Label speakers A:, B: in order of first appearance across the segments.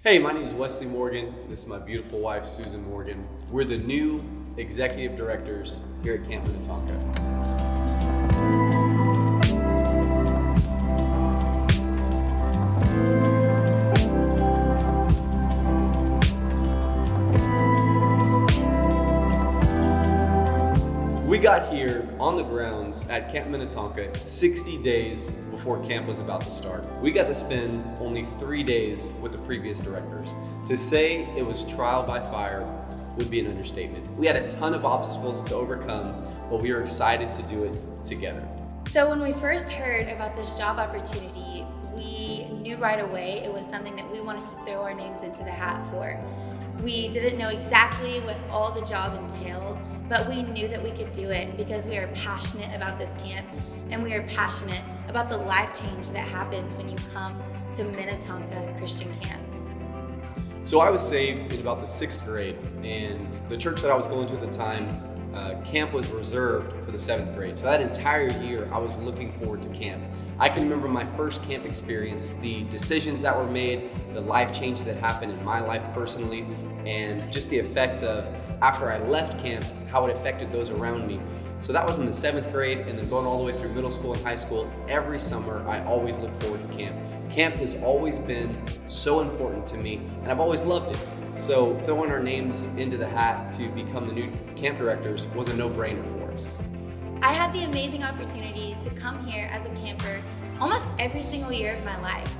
A: Hey, my name is Wesley Morgan. This is my beautiful wife, Susan Morgan. We're the new executive directors here at Camp Minnetonka. We got here on the grounds at Camp Minnetonka 60 days before camp was about to start. We got to spend only 3 days with the previous directors. To say it was trial by fire would be an understatement. We had a ton of obstacles to overcome, but we were excited to do it together.
B: So when we first heard about this job opportunity, we knew right away it was something that we wanted to throw our names into the hat for. We didn't know exactly what all the job entailed, but we knew that we could do it because we are passionate about this camp and we are passionate about the life change that happens when you come to Minnetonka Christian Camp.
A: So I was saved in about the 6th grade, and the church that I was going to at the time, camp was reserved for the 7th grade. So that entire year I was looking forward to camp. I can remember my first camp experience, the decisions that were made, the life change that happened in my life personally, and just the effect of after I left camp, how it affected those around me. So that was in the 7th grade, and then going all the way through middle school and high school. Every summer, I always look forward to camp. Camp has always been so important to me, and I've always loved it. So throwing our names into the hat to become the new camp directors was a no-brainer for us.
B: I had the amazing opportunity to come here as a camper almost every single year of my life.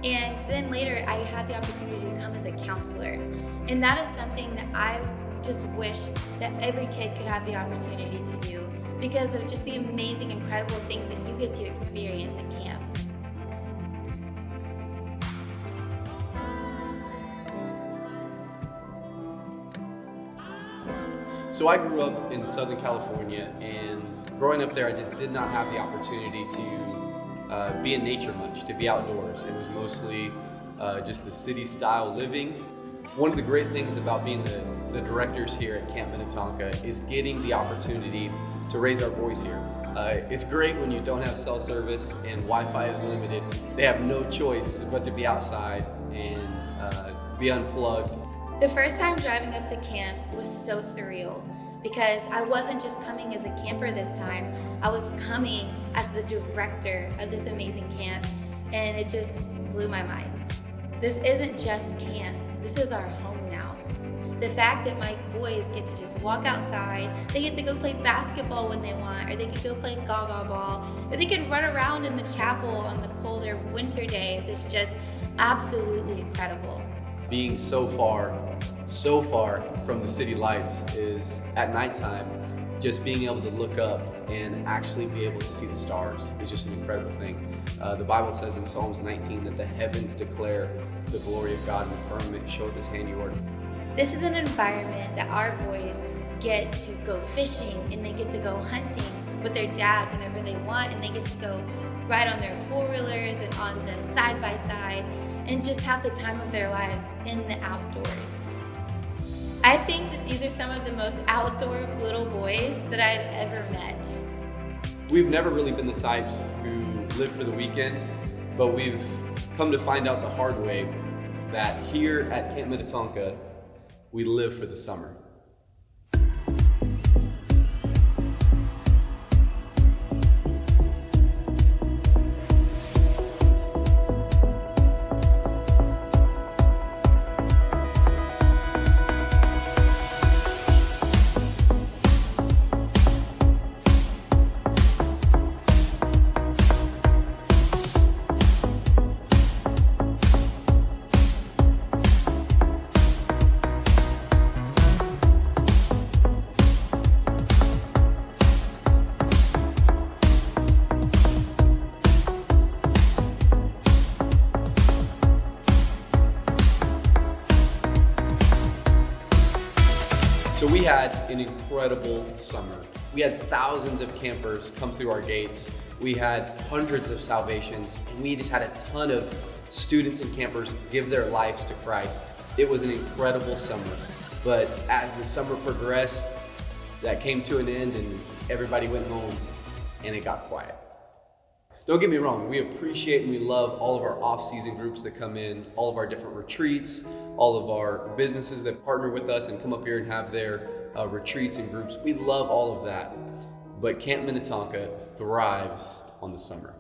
B: And then later, I had the opportunity to come as a counselor. And that is something that I just wish that every kid could have the opportunity to do because of just the amazing, incredible things that you get to experience at camp.
A: So I grew up in Southern California, and growing up there, I just did not have the opportunity to be in nature much, to be outdoors. It was mostly just the city-style living. One of the great things about being the directors here at Camp Minnetonka is getting the opportunity to raise our boys here. It's great when you don't have cell service and Wi-Fi is limited. They have no choice but to be outside and be unplugged.
B: The first time driving up to camp was so surreal because I wasn't just coming as a camper this time, I was coming as the director of this amazing camp, and it just blew my mind. This isn't just camp, this is our home now. The fact that my boys get to just walk outside, they get to go play basketball when they want, or they could go play gaga ball, or they can run around in the chapel on the colder winter days, it's just absolutely incredible.
A: Being so far from the city lights is at nighttime, just being able to look up and actually be able to see the stars is just an incredible thing. The Bible says in Psalms 19 that the heavens declare the glory of God and the firmament showeth his handiwork.
B: This is an environment that our boys get to go fishing and they get to go hunting with their dad whenever they want, and they get to go ride on their four-wheelers and on the side-by-side and just have the time of their lives in the outdoors. I think that these are some of the most outdoor little boys that I've ever met.
A: We've never really been the types who live for the weekend, but we've come to find out the hard way that here at Camp Minnetonka, we live for the summer. So we had an incredible summer. We had thousands of campers come through our gates. We had hundreds of salvations, and we just had a ton of students and campers give their lives to Christ. It was an incredible summer. But as the summer progressed, that came to an end and everybody went home and it got quiet. Don't get me wrong, we appreciate and we love all of our off-season groups that come in, all of our different retreats, all of our businesses that partner with us and come up here and have their retreats and groups. We love all of that. But Camp Minnetonka thrives on the summer.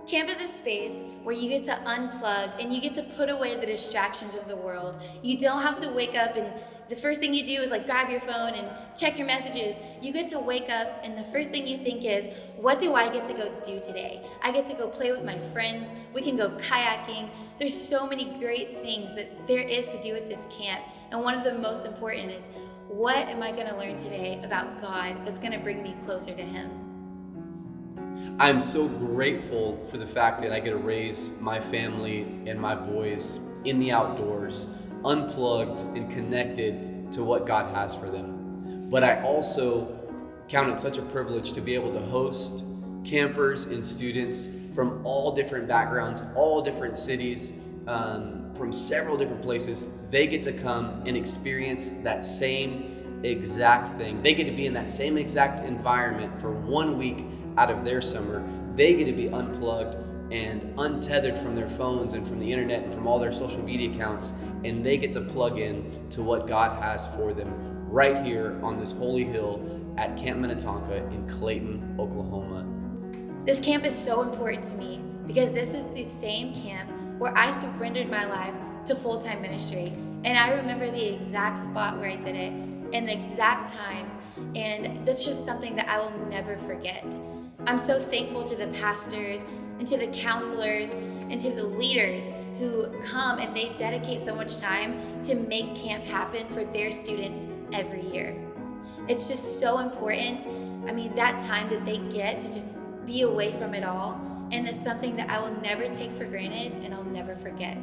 B: Camp is a space where you get to unplug and you get to put away the distractions of the world. You don't have to wake up and the first thing you do is like grab your phone and check your messages. You get to wake up and the first thing you think is, what do I get to go do today? I get to go play with my friends. We can go kayaking. There's so many great things that there is to do at this camp. And one of the most important is, what am I going to learn today about God that's going to bring me closer to Him?
A: I'm so grateful for the fact that I get to raise my family and my boys in the outdoors, unplugged and connected to what God has for them. But I also count it such a privilege to be able to host campers and students from all different backgrounds, all different cities, from several different places. They get to come and experience that same exact thing. They get to be in that same exact environment for 1 week out of their summer. They get to be unplugged and untethered from their phones and from the internet and from all their social media accounts, and they get to plug in to what God has for them right here on this holy hill at Camp Minnetonka in Clayton, Oklahoma.
B: This camp is so important to me because this is the same camp where I surrendered my life to full-time ministry. And I remember the exact spot where I did it and the exact time, and that's just something that I will never forget. I'm so thankful to the pastors and to the counselors and to the leaders who come and they dedicate so much time to make camp happen for their students every year. It's just so important. I mean, that time that they get to just be away from it all, and it's something that I will never take for granted and I'll never forget.